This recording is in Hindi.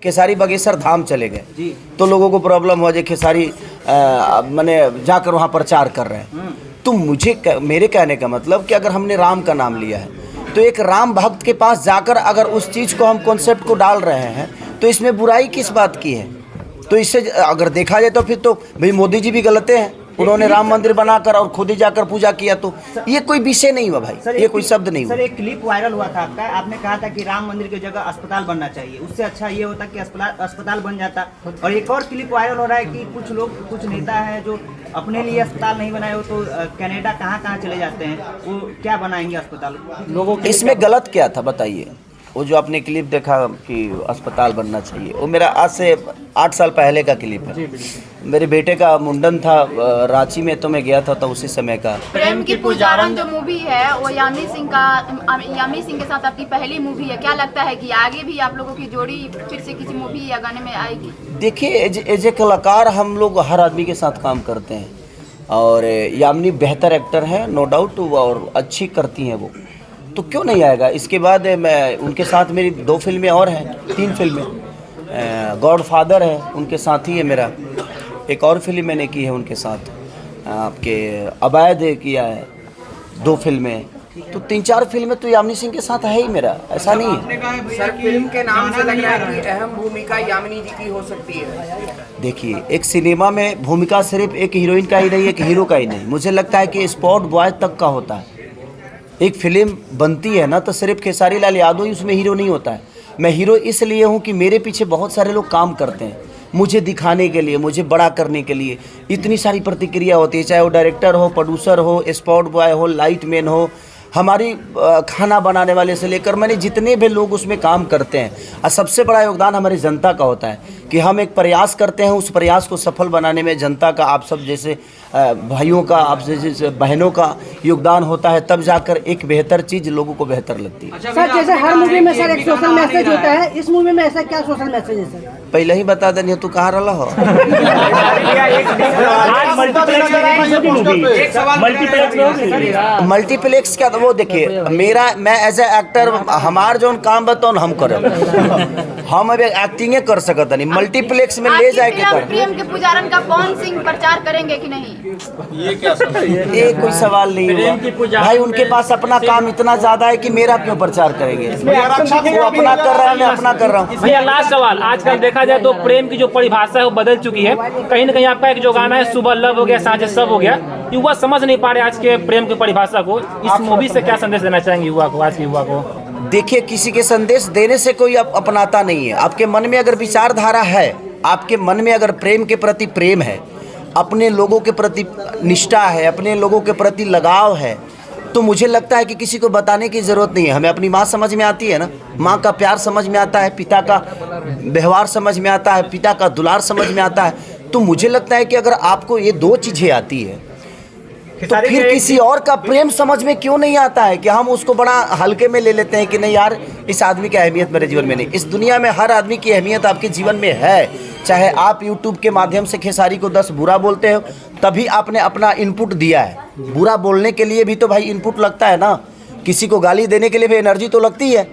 खेसारी बागेश्वर धाम चले गए तो लोगों को प्रॉब्लम हो जाए, खेसारी मैंने जाकर वहाँ प्रचार कर रहे हैं। तो मेरे कहने का मतलब कि अगर हमने राम का नाम लिया है तो एक राम भक्त के पास जाकर अगर उस चीज़ को हम कॉन्सेप्ट को डाल रहे हैं तो इसमें बुराई किस बात की है? तो इससे अगर देखा जाए तो फिर तो भाई मोदी जी भी गलत हैं, उन्होंने राम मंदिर बनाकर और खुद ही जाकर पूजा किया, तो ये कोई विषय नहीं हुआ भाई, ये कोई शब्द नहीं हुआ। सर एक क्लिप वायरल हुआ था आपका, आपने कहा था कि राम मंदिर की जगह अस्पताल बनना चाहिए, उससे अच्छा ये होता कि अस्पताल बन जाता। और एक और क्लिप वायरल हो रहा है कि कुछ लोग, कुछ नेता हैं जो अपने लिए अस्पताल नहीं बनाए हो तो कनाडा कहाँ चले जाते हैं, वो क्या बनाएंगे अस्पताल लोगों के? इसमें गलत क्या था बताइए? वो जो आपने क्लिप देखा कि अस्पताल बनना चाहिए, वो मेरा आज से 8 साल पहले का क्लिप है। मेरे बेटे का मुंडन था रांची में, तो मैं गया था, तो उसी समय का। प्रेम की पुजारन जो मूवी है वो यामी सिंह के साथ आपकी पहली मूवी है, क्या लगता है कि आगे भी आप लोगों की जोड़ी फिर से किसी मूवी या गाने में आएगी? देखिए, एज ए कलाकार हम लोग हर आदमी के साथ काम करते हैं और यामिनी बेहतर एक्टर है नो डाउट, और अच्छी करती हैं वो, तो क्यों नहीं आएगा। इसके बाद मैं उनके साथ मेरी 2 फिल्में और हैं, 3 फिल्में, गॉडफादर है उनके साथ ही है मेरा, एक और फिल्म मैंने की है उनके साथ, आपके अवैध किया है 2 फिल्में, तो 3-4 फिल्में तो यामिनी सिंह के साथ है ही मेरा, ऐसा नहीं है। सर फिल्म के नाम से लग रहा है कि अहम भूमिका यामिनी जी की हो सकती है। देखिए, एक सिनेमा में भूमिका सिर्फ एक हीरोइन का ही नहीं, एक हीरो का ही नहीं, मुझे लगता है कि स्पॉट बॉय तक का होता है। एक फिल्म बनती है ना तो सिर्फ खेसारी लाल यादव ही उसमें हीरो नहीं होता है। मैं हीरो इसलिए हूँ कि मेरे पीछे बहुत सारे लोग काम करते हैं, मुझे दिखाने के लिए, मुझे बड़ा करने के लिए इतनी सारी प्रतिक्रिया होती है, चाहे वो डायरेक्टर हो, प्रोड्यूसर हो, स्पॉट बॉय हो, लाइट मैन हो, हमारी खाना बनाने वाले से लेकर मैंने जितने भी लोग उसमें काम करते हैं, और सबसे बड़ा योगदान हमारी जनता का होता है कि हम एक प्रयास करते हैं, उस प्रयास को सफल बनाने में जनता का, आप सब जैसे भाइयों का, आप जैसे बहनों का योगदान होता है, तब जाकर एक बेहतर चीज़ लोगों को बेहतर लगती है। सर जैसे हर मूवी में सर एक सोशल मैसेज होता है, इस मूवी में ऐसा क्या सोशल मैसेज है सर? पहले ही बता देनी, तू कहाँ रहा हो? मल्टीप्लेक्स क्या, वो देखिए मैं एज ए एक्टर हमार जो काम बताओ हम करे, हम अभी एक्टिंग कर सकते नहीं, मल्टीप्लेक्स में ले जाए के कर। प्रेम के पुजारन का पवन सिंह प्रचार करेंगे कि नहीं? ये कोई सवाल नहीं हुआ भाई, उनके पास अपना काम इतना ज्यादा है कि मेरा क्यों प्रचार करेंगे? वो अपना कर रहा है, मैं अपना कर रहा हूँ। भैया लास्ट सवाल, आजकल देखा जाए तो प्रेम की जो परिभाषा है वो बदल चुकी है, कहीं ना कहीं आपका एक जो गाना है सुबह लव हो गया सांझ सब हो गया, युवा समझ नहीं पा रहे आज के प्रेम की परिभाषा को, इस मूवी से क्या संदेश देना चाहेंगे युवा को, आज के युवा को? देखिए, किसी के संदेश देने से कोई अपनाता नहीं है। आपके मन में अगर विचारधारा है, आपके मन में अगर प्रेम के प्रति प्रेम है, अपने लोगों के प्रति निष्ठा है, अपने लोगों के प्रति लगाव है, तो मुझे लगता है कि किसी को बताने की ज़रूरत नहीं है। हमें अपनी माँ समझ में आती है ना, माँ का प्यार समझ में आता है, पिता का व्यवहार समझ में आता है, पिता का दुलार समझ में आता है, तो मुझे लगता है कि अगर आपको ये 2 चीज़ें आती है तो फिर किसी और का प्रेम समझ में क्यों नहीं आता है कि हम उसको बड़ा हल्के में ले लेते हैं कि नहीं यार, इस आदमी की अहमियत मेरे जीवन में नहीं। इस दुनिया में हर आदमी की अहमियत आपके जीवन में है, चाहे आप YouTube के माध्यम से खेसारी को 10 बुरा बोलते हो, तभी आपने अपना इनपुट दिया है। बुरा बोलने के लिए भी तो भाई इनपुट लगता है ना, किसी को गाली देने के लिए भी एनर्जी तो लगती है।